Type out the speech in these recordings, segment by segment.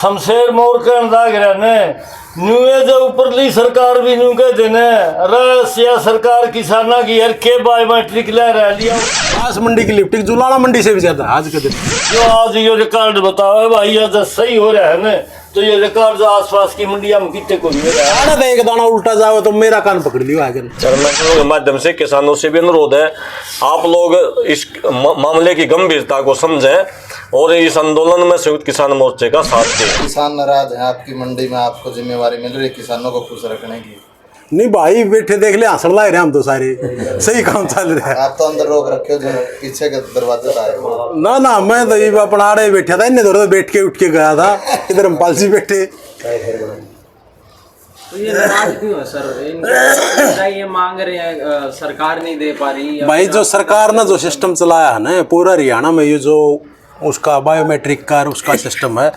शमशेर मोर के अंदाज रहने न्यूए जो ऊपरली सरकार भी न्यू के देने रसिया सरकार किसाना की हर के बायोमेट्रिक ले रह लिया। घास मंडी की लिफ्टिंग जुलाना मंडी से भी ज्यादा आज के दिन। जो आज ये रिकॉर्ड बताओ भाई ये सही हो रहा है ना, तो ये रिकॉर्ड जो आसपास की मंडिया में कितने को मिल रहा है। तो एक दाना उल्टा जाओ तो मेरा कान पकड़ लियो आगे। चैनल के माध्यम से किसानों से भी अनुरोध है, आप लोग इस मामले की गंभीरता को समझें और इस आंदोलन में संयुक्त किसान मोर्चे का साथ दें। किसान नाराज हैं, आपकी मंडी में आपको जिम्मेवारी मिल रही है किसानों को खुश रखने की। नहीं भाई बैठे देख ले हंसड़ ला रहे हम तो सारे सही काम चल रहा है। आप तो अंदर रोक रखे हो जो पीछे के दरवाजे से आए हो। ना ना मैं तो ये अपना आड़े बैठा था, इन्हें तो बैठ के उठ के गया था, इधर हम पालसी बैठे। तो ये नाराज क्यों है सर? ये मांग रहे हैं सरकार नहीं दे पा रही। भाई जो सरकार ने जो सिस्टम चलाया है ना पूरा हरियाणा में, ये जो उसका बायोमेट्रिक का उसका सिस्टम है,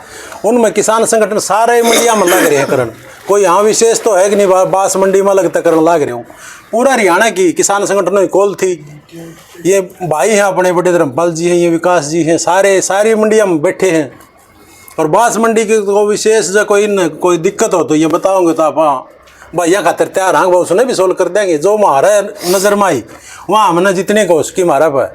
उनमें किसान संगठन सारे मंडिया में लग रहे हैं करण। कोई यहाँ विशेष तो है कि नहीं बास मंडी में लगता करण लग रहे हूँ। पूरा हरियाणा की किसान संगठनों की कॉल थी। ये भाई हैं अपने बड़े धर्मपाल जी हैं, ये विकास जी हैं, सारी मंडिया में बैठे हैं। और बास मंडी की को विशेष जो कोई दिक्कत हो तो ये बताओगे तो आप हाँ भैया खातर तैयार हाँ उसने भी सोल्व कर देंगे। जो हमारा नज़र में आई वहाँ हमने जितने को उसकी हमारा पर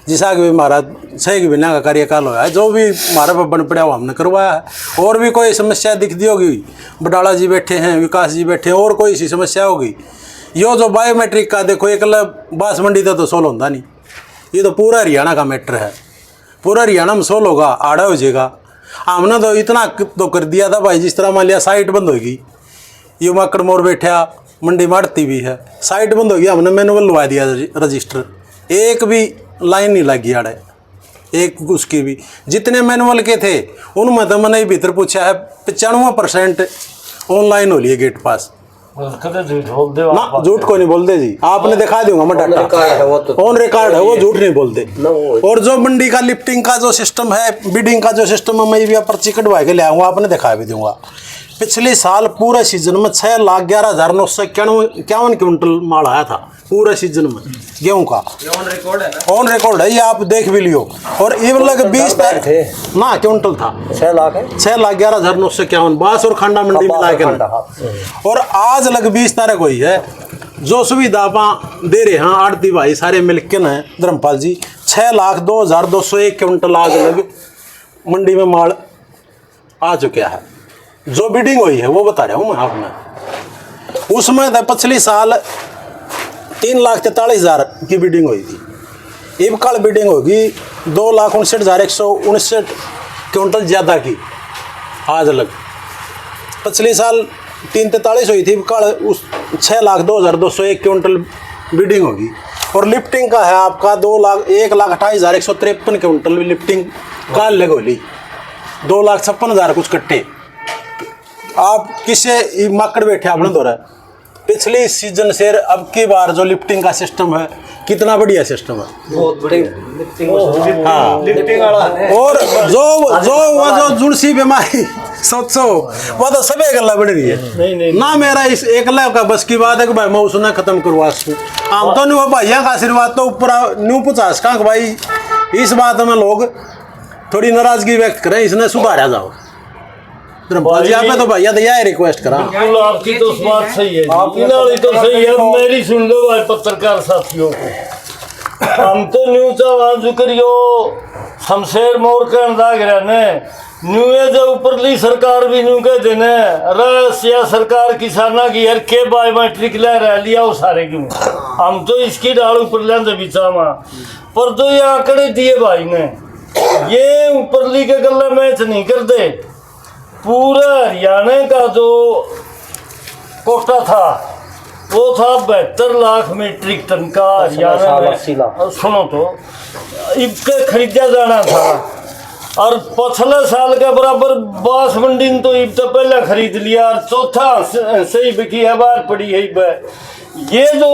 जिसा कि भी हमारा सही के बिना का कार्यकाल हुआ है, जो भी हमारा पर बन पड़ा वो हमने करवाया है। और भी कोई समस्या दिखती होगी, बटाला जी बैठे हैं, विकास जी बैठे हैं, और कोई सी समस्या होगी, यो जो बायोमेट्रिक का देखो एक बास मंडी तो सोल्व होता नहीं, ये तो पूरा हरियाणा का मैटर है। पूरा हरियाणा में सोल्व होगा, आड़ा हो जाएगा। हमने तो इतना तो कर दिया था भाई, जिस तरह मान लिया साइट बंद होगी, ये माकड़ मोर बैठा मंडी मारती भी है, साइट बंद होगी, हमने मैनुअल लगा दिया रजिस्टर, एक भी लाइन नहीं लगी आड़े, एक उसकी भी। जितने मैनुअल के थे उनमें तो मैंने भीतर पूछा है 95% ऑनलाइन हो लिए गेट पास। ना झूठ को नहीं बोलते जी, आपने दिखा दूंगा मैं डाटा, ऑन रिकॉर्ड है वो, झूठ नहीं बोलते। और जो मंडी का लिफ्टिंग का जो सिस्टम है, बिडिंग का जो सिस्टम है, मैं भी पर्ची कटवा के ले आऊँगा, आपने दिखा भी दूंगा। पिछले साल पूरे सीजन में 6,11,951 क्विंटल माल आया था पूरे सीजन में गेहूं का। ऑन रिकॉर्ड है ये, आप देख भी लियो। और ये लग 20 ना क्विंटल था, 6,11,951 बास और खंडा मंडी में लाके। और आज लग 20 तारीख हुई है, जो सुविधा आप दे रहे हैं आड़ती भाई सारे मिलकर हैं धर्मपाल जी, 6,02,201 क्विंटल आज लग मंडी में माल आ चुका है। जो बिडिंग हुई है वो बता रहा हूँ मैं आपने। उसमें तो पिछले साल 3,43,000 की बिडिंग हुई थी, इब कल बिडिंग होगी 2,59,159 क्विंटल ज़्यादा की आज लग। पिछले साल 3,43 हुई थी, इब कल उस 6,02,201 क्विंटल बिडिंग होगी। और लिफ्टिंग का है आपका 1,28,153 क्विंटल लिफ्टिंग का लगोली, 2,56,000 कुछ कट्टे। आप किसे माकड़ बैठे आपने दो रहा है पिछली सीजन से अब की बार जो लिफ्टिंग का सिस्टम है कितना बढ़िया सिस्टम है, बहुत बड़ी लिफ्टिंग। हाँ लिफ्टिंग वाला। और जो जुड़सी बीमारी सोचो वो तो सभी गल्ला बढ़ रही है। नहीं ना मेरा इस एक का बस की बात है कि भाई मैं उसने खत्म करवा सकूँ। हम तो नहीं, वो भैया का आशीर्वाद तो ऊपर न्यू 50 का भाई इस बात में लोग थोड़ी नाराजगी व्यक्त करें, इसने सुधारा जाओ। धर्मपाल जी आप तो भैया तो यह रिक्वेस्ट करा। आपकी तो बात सही है, आपकी तो सही है, मेरी सुन लो भाई पत्रकार साथियों को। हम तो न्यूज आवाज करियो शमशेर मोर के अंदाज रहने न्यूए जो ऊपरली सरकार भी न्यू के देने रसिया सरकार किसाना की हर के बायोमेट्रिक ले रह लिया वो सारे क्यों। हम तो इसकी डाल ऊपर लेंगे बिचामा पर जो ये आंकड़े दिए भाई ने, ये ऊपरली के गले मैच नहीं करते। पूरा हरियाणा का जो कोटा था वो था 72 लाख मीट्रिक टन का हरियाणा में। सुनो तो इसके खरीदा जाना था, और पिछले साल के बराबर बास मंडी ने तो इब तो पहले खरीद लिया, और चौथा सही बिकी है बाहर पड़ी है। ये जो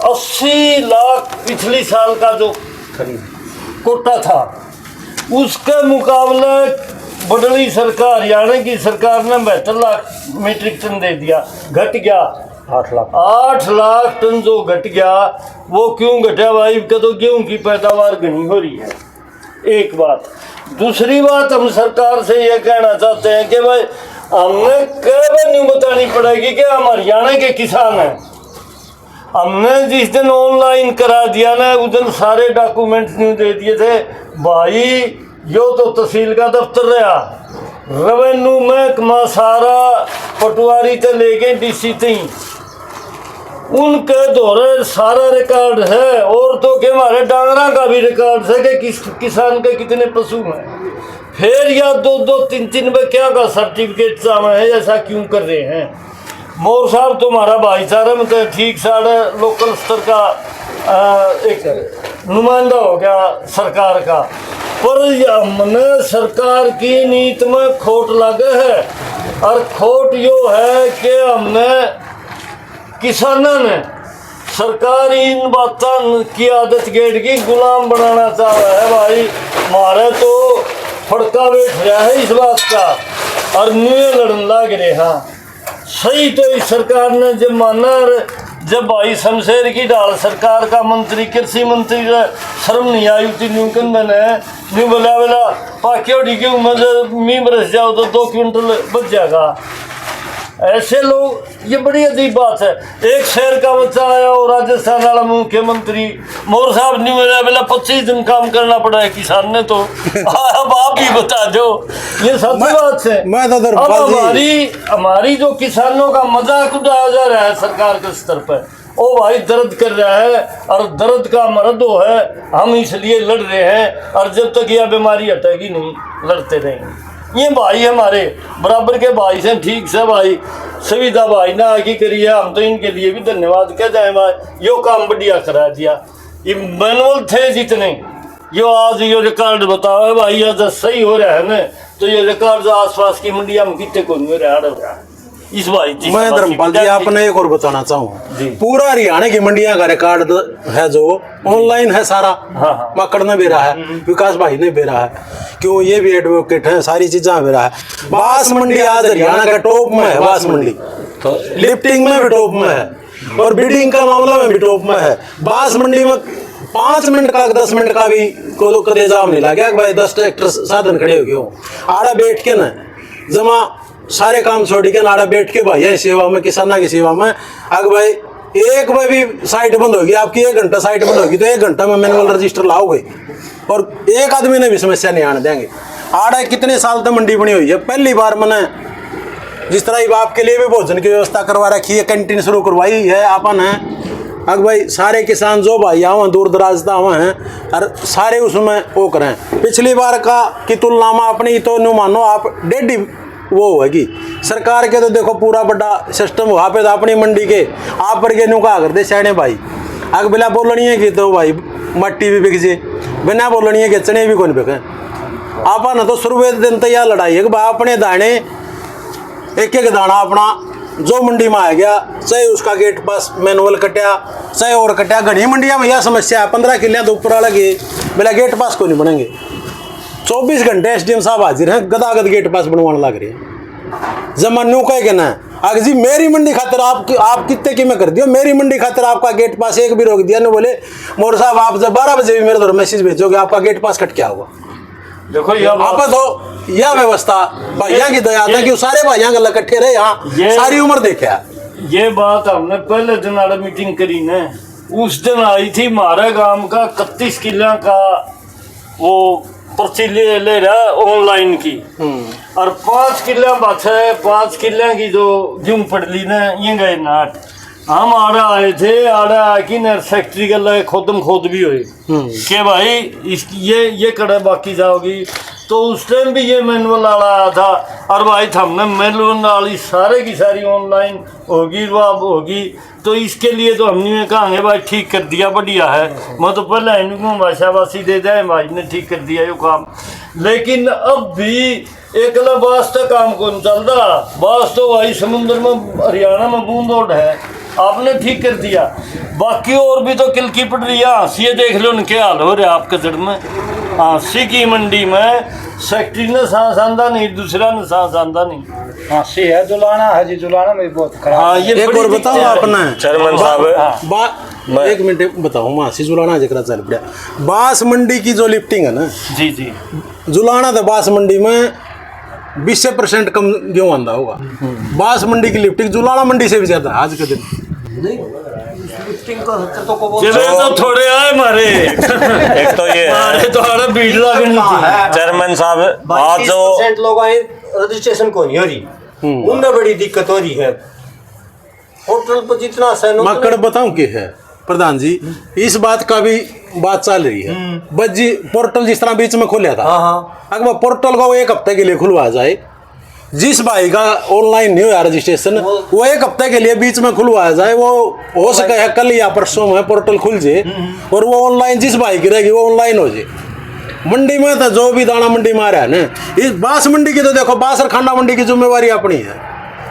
80 लाख पिछली साल का जो कोटा था उसके मुकाबले बदली सरकार हरियाणा की सरकार ने 72 लाख मीट्रिक टन दे दिया, घट गया 8 लाख टन जो घट गया। वो क्यों घटा भाई? तो गेहूं की पैदावार घनी हो रही है, एक बात। दूसरी बात हम सरकार से ये कहना चाहते हैं कि भाई हमने कई न्यू बतानी पड़ेगी कि हम हरियाणा के किसान हैं। हमने जिस दिन ऑनलाइन करा दिया ना उस दिन सारे डॉक्यूमेंट्स न्यू दे दिए थे भाई। यो तो तहसील का दफ्तर रहा, रेवेन्यू महकमा सारा पटवारी से लेके डीसी तक उनके दौरे सारा रिकॉर्ड है। और तो के हमारे डांगरा का भी रिकॉर्ड है कि किस किसान के कितने पशु हैं। फिर या 2-2, 3-3 में क्या का सर्टिफिकेट चाहे है, ऐसा क्यों कर रहे हैं? मोर साहब तुम्हारा भाईचारा में तो ठीक साढ़े लोकल स्तर का एक नुमाइंदा हो गया सरकार का, पर हमने सरकार की नीति में खोट लगे है। और खोट यो है कि हमने किसानों ने सरकार इन बातों की आदत गेड़ की गुलाम बनाना चाह रहा है भाई। हमारे तो फड़का बैठ रहा है इस बात का और न्यूए लड़न लग रहे हैं। सही तो इस सरकार ने जब माना, जब भाई शमशेर की डाल सरकार का मंत्री कृषि मंत्री शर्म नहीं आई थी न्यूकंदन है न्यू बोला बोला पाकियोड़ी की उम्र मी बरस जाओ तो 2 क्विंटल बच जाएगा। ऐसे लोग, ये बड़ी अजीब बात है। एक शहर का बच्चा आया और राजस्थान वाला मुख्यमंत्री मोर साहब नहीं मिला बोला 25 दिन काम करना पड़ा है किसान ने। तो अब आप ही बता दो, ये सच बात है। अब हमारी जो किसानों का मजाक उड़ाया जा रहा है सरकार के स्तर पर, ओ भाई दर्द कर रहा है और दर्द का मर्द है। हम इसलिए लड़ रहे हैं और जब तक यह बीमारी हटेगी नहीं लड़ते रहेंगे। ये भाई हमारे बराबर के भाई से, ठीक से भाई सुविधा भाई ना आगे करिए, हम तो इनके लिए भी धन्यवाद कह जाए भाई। यो काम बढ़िया करा दिया। ये मैनुअल थे जितने, यो आज यो रिकॉर्ड बताओ है भाई, अगर सही हो रहा है ना तो ये रिकॉर्ड आसपास की मंडिया में कितने को नहीं हो रहा है इस भाई। मैं धर्मपाल जी आपने एक और बताना चाहूँ, पूरा हरियाणा की मंडियां का रिकॉर्ड है जो ऑनलाइन है सारा। हाँ। मकड़ ने भी रहा है, विकास भाई ने भी रहा है, क्यों ये भी एडवोकेट है, सारी चीजें भी रहा है। बांस मंडी आज हरियाणा का टॉप में है, बांस मंडी लिफ्टिंग में भी टॉप में है और बिडिंग का मामला में भी टॉप में है। बांस मंडी में 5 मिनट का 10 मिनट का भी को कदे जाम नहीं लगा भाई। 10 ट्रैक्टर साधन खड़े हो गए आड़ा बैठ के न जमा सारे काम छोड़ के नाड़ा बैठ के भाई है सेवा में, किसाना की सेवा में। अगर भाई एक बार भी साइट बंद होगी आपकी, 1 घंटा साइट बंद होगी तो 1 घंटा में मैनुअल रजिस्टर लाओगे और एक आदमी ने भी समस्या नहीं आने देंगे। आड़ा कितने साल तक मंडी बनी हुई है, पहली बार मैंने जिस तरह आपके लिए भी भोजन की व्यवस्था करवा रखी है, कैंटीन शुरू करवाई है आपन है। अगर भाई सारे किसान जो भाई आवे दूर दराज तक आवे हैं और सारे उसमें वो करें। पिछली बार का की तुलना में अपनी तो न्यू मानो आप 1.5 वो होगी। सरकार के तो देखो पूरा बड़ा सिस्टम वहाँ पे तो अपनी मंडी के आप पर के न्यू कहा करते सैने भाई। अगर बिना बोलनी है कि तो भाई मट्टी भी बिक जे, बिना बोलनी है कि चने भी कौन बिके। आप ना तो शुरुआत दिन तो यह लड़ाई है कि भाई अपने दाने एक दाना अपना जो मंडी में आ गया, चाहे उसका गेट पास मैनुअल कटिया चाहे और कटिया। घनी मंडिया में यह समस्या है, 15 किले तो ऊपर लगे बिना गेट पास को नहीं बनेंगे। 24 घंटे एसडीएम साहब हाजिर हैं, गदागद गेट पास बनवाने लग रही है। जमान्यू कह के ना अगर जी मेरी मंडी खातर आप कितने की मैं कर दियो, मेरी मंडी खातर आपका गेट पास एक भी रोक दिया ना, बोले मोर साहब आप जब 12 बजे भी मेरे तरफ मैसेज भेजोगे आपका गेट पास कट क्या होगा। देखो आप तो यह व्यवस्था भाइयों की दया था कि सारे भाइयों के इकट्ठे रहे यहाँ सारी उम्र देखा। ये बात हमने पहले दिन आड़ा मीटिंग करी ने, उस दिन आई थी हमारे गांव का 31 किला का वो पर्ची ले रहा ऑनलाइन की और 5 किले बाछे 5 किले की जो जूम पड़ ली ना ये गए नाट। हम आड़ा आए थे, आड़ा आके नर फैक्ट्री के लगे खोदम खोद भी हुए कि भाई इस ये कड़े बाकी जाओगी। तो उस टाइम भी ये मैनुअल वाला आया था और भाई हमने मैनुअल वाली सारे की सारी ऑनलाइन होगी वो अब होगी। तो इसके लिए तो हमने कहा भाई ठीक कर दिया, बढ़िया है। मैं तो पहले इनको भाषावासी दे जाए, भाई ने ठीक कर दिया ये काम। लेकिन अब भी एक बास तक काम कौन चल रहा, बास तो भाई समुद्र में हरियाणा में बूंद ओढ़ है, आपने ठीक कर दिया। बाकी और भी तो किलकी पड़ रही है। हाँसी ये देख लो उनके हाल हो रहे आपके जड़ में। हाँसी की मंडी में सेक्रेटरी ने सांस आंदा नहीं, दूसरा ने सांस आंदा नहीं। हाँसी है जुलाना है जी, जुलाना में बहुत खराब। हाँ ये एक और बताओ आपने चेयरमैन साहब एक मिनट बताऊँ मासी जुलाना जरा चल पड़ा बांस मंडी की जो लिफ्टिंग है ना जी जी जुलाना था बांस मंडी में 20% कम गेहूं आंदा होगा बांस मंडी की लिफ्टिंग जुलाना मंडी से भी ज्यादा है आज के दिन जिले तो थोड़े आए मारे एक तो ये है मारे तो हमारे बीट लगनी थी। चेयरमैन साहब आज जो 22% लोग आए रजिस्ट्रेशन को नहीं हो रही उनमें बड़ी दिक्कत हो रही है होटल पर जितना मकड़ बताऊं कि है प्रधान जी इस बात का भी बात चल रही है बज्जी पोर्टल जिस तरह बीच में खुला था अगर पोर्टल का वो एक हफ्ते के लिए खुलवा जाए जिस भाई का ऑनलाइन नहीं हुआ रजिस्ट्रेशन वो एक हफ्ते के लिए बीच में खुलवाया जाए वो हो सके है कल या परसों में पोर्टल खुल जाए और वो ऑनलाइन जिस भाई की रहेगी वो ऑनलाइन हो जाए मंडी में तो जो भी दाना मंडी में आ रहा है ना इस बांस मंडी की तो देखो बांस और खांडा मंडी की जिम्मेवारी अपनी है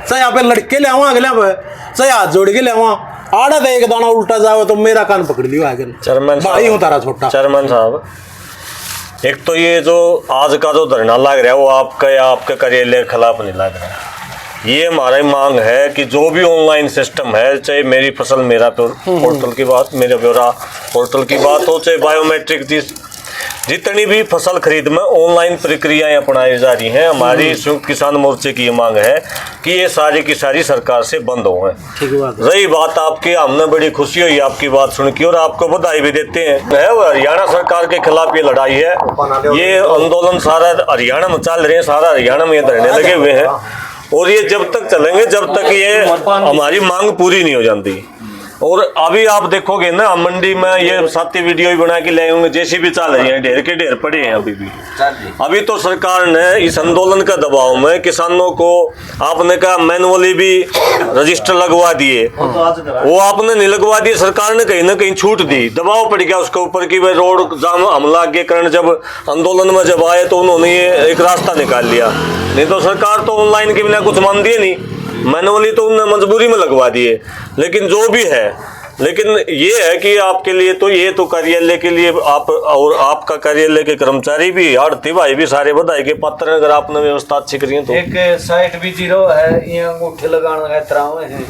चाहे यहाँ पे लड़के ले आवा अगले पे चाहे हाथ जोड़ के ले आवा आड़ा तो एक दाना उल्टा जाओ तो मेरा कान पकड़ लियो आगे चेयरमैन भाई हूँ तारा छोटा चेयरमैन साहब एक तो ये जो आज का जो धरना लग रहा है वो आपका या आपके कार्यालय के खिलाफ नहीं लग रहा है ये हमारी मांग है कि जो भी ऑनलाइन सिस्टम है चाहे मेरी फसल मेरा पोर्टल की बात मेरा ब्यौरा पोर्टल की बात हो चाहे बायोमेट्रिक जितनी भी फसल खरीद में ऑनलाइन प्रक्रियाएं अपनाई जा रही हैं हमारी संयुक्त किसान मोर्चे की ये मांग है कि ये सारी की सारी सरकार से बंद हो रही बात आपकी हमने बड़ी खुशी हुई आपकी बात सुन के और आपको बधाई भी देते हैं हरियाणा सरकार के खिलाफ ये लड़ाई है ये आंदोलन सारा हरियाणा में चल रहे हैं सारा हरियाणा में ये धरने लगे हुए हैं और ये जब तक चलेंगे जब तक ये हमारी मांग पूरी नहीं हो जाती और अभी आप देखोगे ना मंडी में ये साथी वीडियो भी बना के ले होंगे जैसी भी चल रही है ढेर के ढेर पड़े हैं अभी तो सरकार ने इस आंदोलन का दबाव में किसानों को आपने कहा मैनुअली भी रजिस्टर लगवा दिए वो आपने नहीं लगवा दिए सरकार ने कहीं ना कहीं छूट दी दबाव पड़ गया उसके ऊपर कि भाई रोड जाम हमला के कारण जब आंदोलन में जब आए तो उन्होंने ये एक रास्ता निकाल लिया नहीं तो सरकार तो ऑनलाइन के बिना कुछ मान दिए नहीं मैनुअली तो उन्होंने मजबूरी में लगवा दिए लेकिन जो भी है लेकिन ये है कि आपके लिए तो ये तो कार्यालय के लिए आप और आपका कार्यालय के कर्मचारी भी आड़ती भाई भी सारे बधाई के पात्र अगर आपने व्यवस्था अच्छी करी है तो एक साइट भी जीरो है ये अंगूठे लगाने का तरह है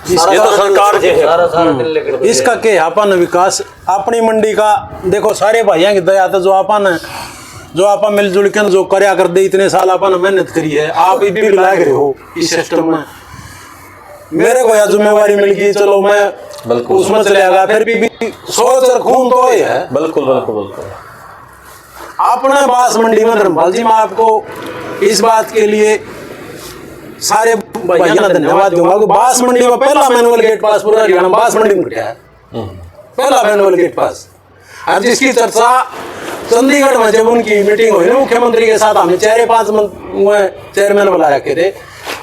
ये तो सरकार के है सारा दिन लेकर इसका के अपन विकास अपनी मंडी का देखो सारे भाइयों की दया तो जो आप मिलजुल के जो करया कर दे इतने साल अपन मेहनत करी है आप भी लाग रहे हो इस सिस्टम में मेरे को यह जिम्मेवारी मिल गई चलो मैं उसमें चले गया फिर भी सोच और खून तो ही है बिल्कुल बिल्कुल बिल्कुल अपने बांस मंडी में धर्मपाल जी मैं आपको इस बात के लिए सारे भाइयों का धन्यवाद दूंगा कि बांस मंडी में पहला मैनुअल गेट पास पूरा हरियाणा बांस मंडी में किया है पहला मैनुअल गेट पास और जिसकी चर्चा चंडीगढ़ में जब उनकी मीटिंग हुई ना मुख्यमंत्री के साथ हमें 4-5 चेयरमैन बुला रखे थे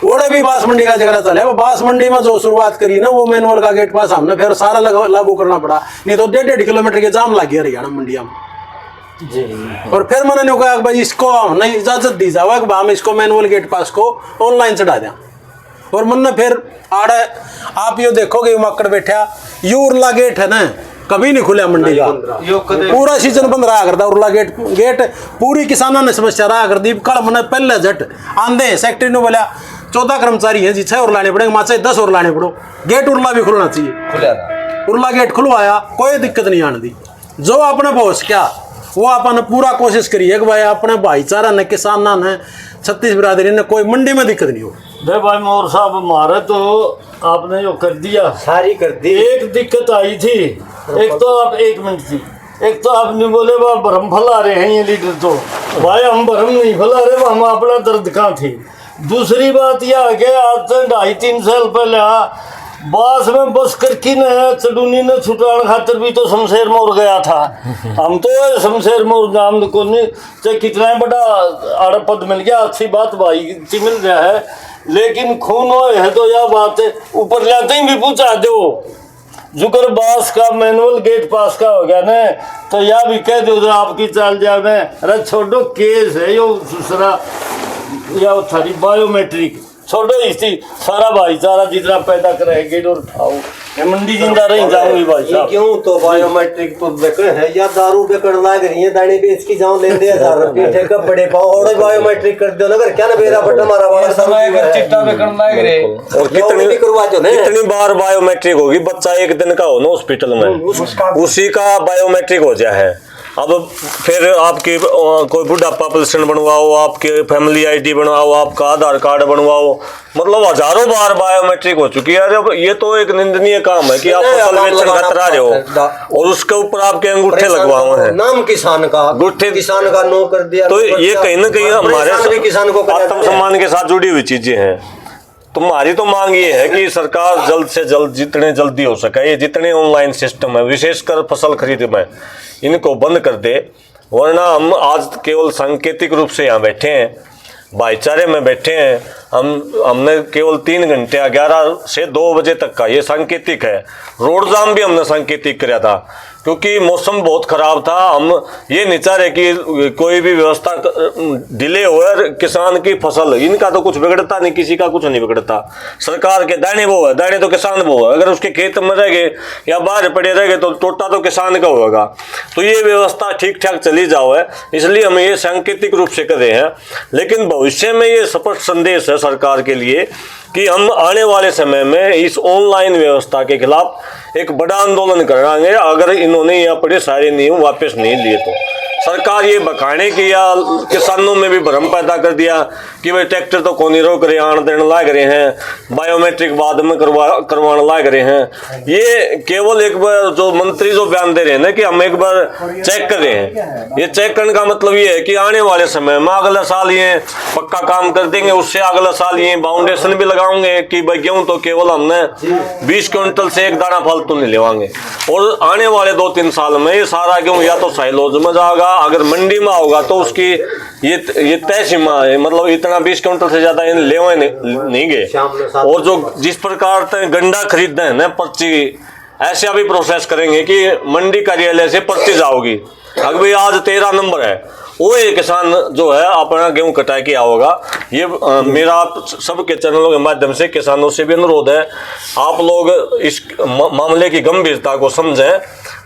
ओडे भी बांस मंडी का जगह चले वो बांस मंडी में जो शुरुआत करी ना वो मैनुअल का गेट पास हमने फिर सारा लागू करना पड़ा नहीं तो 1.5 किलोमीटर के जाम लग गया हरियाणा मंडिया में और फिर मैंने कहा भाई इसको नहीं इजाजत दी जावा कि हम इसको मैनुअल गेट पास को ऑनलाइन चढ़ा दें और मैंने फिर आड़े आप ये देखोगे मक्कड़ बैठा यू उर्ला गेट है ना कभी नहीं खुला मंडी का पूरा सीजन बंद रहा करता उर्ला गेट पूरी किसानों ने समस्या रहा कर दी कल मैंने पहले झट आंधे सेक्रेटरी ने बोला 14 कर्मचारी हैं जी 6 और लाने पड़ेंगे माचे 10 और लाने पड़ो गेट उर्ला भी खुलना चाहिए उर्ला गेट खुलवाया कोई दिक्कत नहीं आने दी जो अपने पहुंच क्या वो अपन पूरा कोशिश करिए कि भाई अपने भाईचारा ने किसान ने छत्तीस बिरादरी ने कोई मंडी में दिक्कत नहीं हो भाई मोर साहब हमारे तो आपने जो कर दिया सारी कर दी एक दिक्कत आई थी एक तो आप 1 मिनट थी एक तो आपने बोले वह भरम फैला रहे हैं ये लीडर तो भाई हम भरम नहीं फैला रहे हम अपना दर्द कहाँ थे दूसरी बात यह है कि आज से 2.5-3 साल पहले बास में बस करके न चडूनी ने छुटाने खातर भी तो शमशेर मोड़ गया था हम तो शमशेर मोड़ नाम को नहीं चाहे कितना बड़ा आड़ा पद मिल गया अच्छी बात भाई मिल गया है लेकिन खून हो है तो यह बात है ऊपर जाते ही भी पूछा दो जुकर बास का मैनुअल गेट पास का हो गया ना तो यह भी कह दो आपकी चाल जाए अरे छोड़ो केस है यो दूसरा या थारी बायोमेट्रिक छोड़ो इसकी सारा भाईचारा जितना पैदा करेंगे और उठाओ, ये मंडी जिंदा रही जाऊंगी भाई ये साहब। क्यों तो बायोमेट्रिक तो बेकर है या दारू बेकर लाग रही है दाने बेच की जाऊं ले दे 1000 रुपए ठेका बड़े पाओ और बायोमेट्रिक कर दो ना क्या ना मेरा बड़ा मारा वाला समय का चिट्टा पे करना है रे। और कितनी करवा दो ना कितनी बार बायोमेट्रिक होगी, बच्चा एक दिन का हो ना हॉस्पिटल में, उसी का बायोमेट्रिक हो जाए है। अब फिर आपकी कोई बुढ़ापा पेंशन बनवाओ, आपके फैमिली आईडी बनवाओ, आपका आधार कार्ड बनवाओ, मतलब हजारों बार बायोमेट्रिक हो चुकी है। जब ये तो एक निंदनीय काम है कि आप फसल बेचन खतरा रहे हो और उसके ऊपर आपके अंगूठे लगवाए हैं, नाम किसान का, अंगूठे किसान का नो कर दिया। तो ये कहीं ना कहीं हमारे किसान को आत्मसम्मान के साथ जुड़ी हुई चीजें हैं। तुम्हारी तो मांग ये है कि सरकार जल्द से जल्द जितने जल्दी हो सके ये जितने ऑनलाइन सिस्टम है विशेषकर फसल खरीद में इनको बंद कर दे, वरना हम आज केवल सांकेतिक रूप से यहाँ बैठे हैं, भाईचारे में बैठे हैं। हमने केवल 3 घंटे 11 से 2 बजे तक का ये सांकेतिक है। रोड जाम भी हमने सांकेतिक कराया था क्योंकि मौसम बहुत खराब था। हम ये नहीं चाह रहे कि कोई भी व्यवस्था डिले हो और किसान की फसल, इनका तो कुछ बिगड़ता नहीं, किसी का कुछ नहीं बिगड़ता। सरकार के दाने वो है, दाने तो किसान वो है। अगर उसके खेत में रह गए या बाहर पड़े रह गए तो टोटा तो किसान का होगा। तो ये व्यवस्था ठीक ठाक चली जाओ है, इसलिए हम ये सांकेतिक रूप से कर रहे हैं। लेकिन भविष्य में ये स्पष्ट संदेश है सरकार के लिए कि हम आने वाले समय में इस ऑनलाइन व्यवस्था के खिलाफ एक बड़ा आंदोलन कराएंगे अगर इन्होंने ये अपने सारे नियम वापस नहीं लिए तो। सरकार ये बकाने की या किसानों में भी भ्रम पैदा कर दिया कि भाई ट्रैक्टर तो कौन रोक रहे आन देने लाग रहे हैं, बायोमेट्रिक बाद में करवाने लाग रहे हैं। ये केवल एक बार जो मंत्री जो बयान दे रहे हैं ना कि हम एक बार चेक कर रहे हैं, ये चेक करने का मतलब ये है कि आने वाले समय में अगला साल ये पक्का काम कर देंगे, उससे अगला साल ये बाउंडेशन भी लगाओगे कि भाई गेहूं तो केवल हमने 20 क्विंटल से एक दाना फालतू नहीं लेवाएंगे। और आने वाले 2-3 साल में ये सारा गेहूं या तो साइलोज में जाएगा, अगर मंडी में होगा तो उसकी ये तय सीमा है, मतलब इतना 20 क्विंटल से ज्यादा लेवे नहीं गए। और जो जिस प्रकार से गंडा खरीदते हैं ना पर्ची, ऐसा भी प्रोसेस करेंगे कि मंडी कार्यालय से पर्ची जाओगी। अगर भाई आज 13 नंबर है, वो एक किसान जो है अपना गेहूं कटा के आओगा। ये मेरा आप सबके चैनलों के माध्यम से किसानों से भी अनुरोध है, आप लोग इस मामले की गंभीरता को समझें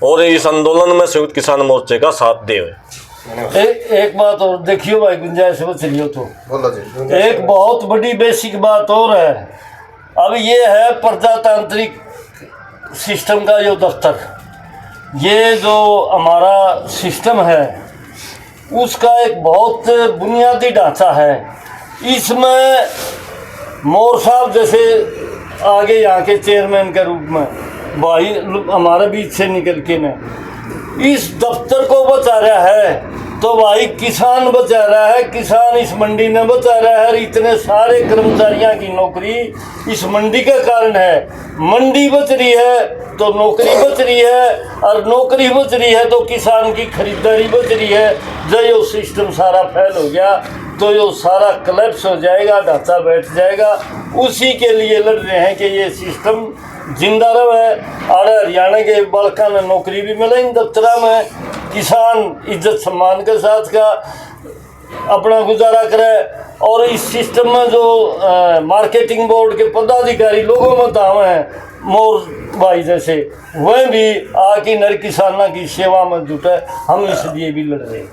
और इस आंदोलन में संयुक्त किसान मोर्चे का साथ दें। एक बात और देखियो भाई, गुंजाइश में चलियो तो बोलो जी। एक बहुत बड़ी बेसिक बात और है। अब ये है प्रजातांत्रिक सिस्टम का जो दफ्तर, ये जो हमारा सिस्टम है उसका एक बहुत बुनियादी ढांचा है। इसमें मोर साहब जैसे आगे यहाँ के चेयरमैन के रूप में भाई हमारे बीच से निकल के ने इस दफ्तर को बचा रहा है, तो भाई किसान बचा रहा है, किसान इस मंडी में बचा रहा है। इतने सारे कर्मचारियों की नौकरी इस मंडी के कारण है। मंडी बच रही है तो नौकरी बच रही है, और नौकरी बच रही है तो किसान की खरीदारी बच रही है। जब ये सिस्टम सारा फेल हो गया तो ये सारा कलेप्स हो जाएगा, ढांचा बैठ जाएगा। उसी के लिए लड़ रहे हैं कि ये सिस्टम जिंदा रहे और हरियाणा के बालका में नौकरी भी मिले इन दफ्तरा में, किसान इज्जत सम्मान के साथ का अपना गुजारा करे। और इस सिस्टम में जो मार्केटिंग बोर्ड के पदाधिकारी लोगों में दाव हैं मोर भाई जैसे, वह भी आके नर किसाना की सेवा में जुटे। हम इसलिए भी लड़ रहे हैं।